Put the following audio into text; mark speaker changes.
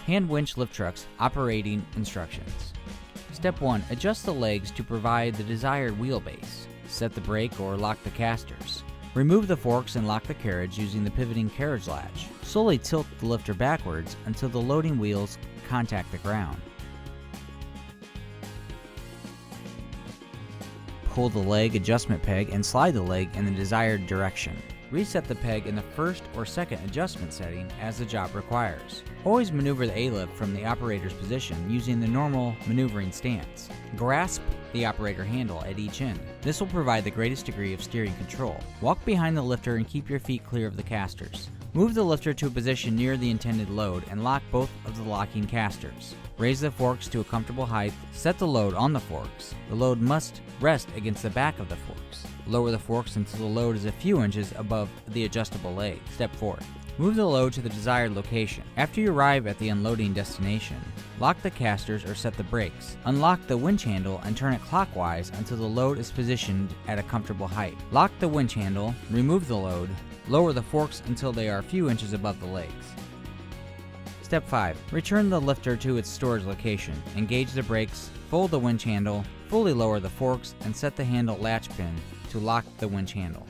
Speaker 1: Hand winch lift trucks operating instructions. Step 1. Adjust the legs to provide the desired wheelbase. Set the brake or lock the casters. Remove the forks and lock the carriage using the pivoting carriage latch. Slowly tilt the lifter backwards until the loading wheels contact the ground. Pull the leg adjustment peg and slide the leg in the desired direction. Reset the peg in the first or second adjustment setting as the job requires. Always maneuver the A-lift from the operator's position using the normal maneuvering stance. Grasp the operator handle at each end. This will provide the greatest degree of steering control. Walk behind the lifter and keep your feet clear of the casters. Move the lifter to a position near the intended load and lock both of the locking casters. Raise the forks to a comfortable height. Set the load on the forks. The load must rest against the back of the forks. Lower the forks until the load is a few inches above the adjustable leg. Step 4. Move the load to the desired location. After you arrive at the unloading destination, lock the casters or set the brakes. Unlock the winch handle and turn it clockwise until the load is positioned at a comfortable height. Lock the winch handle, remove the load, lower the forks until they are a few inches above the legs. Step 5. Return the lifter to its storage location. Engage the brakes, fold the winch handle, fully lower the forks, and set the handle latch pin to lock the winch handle.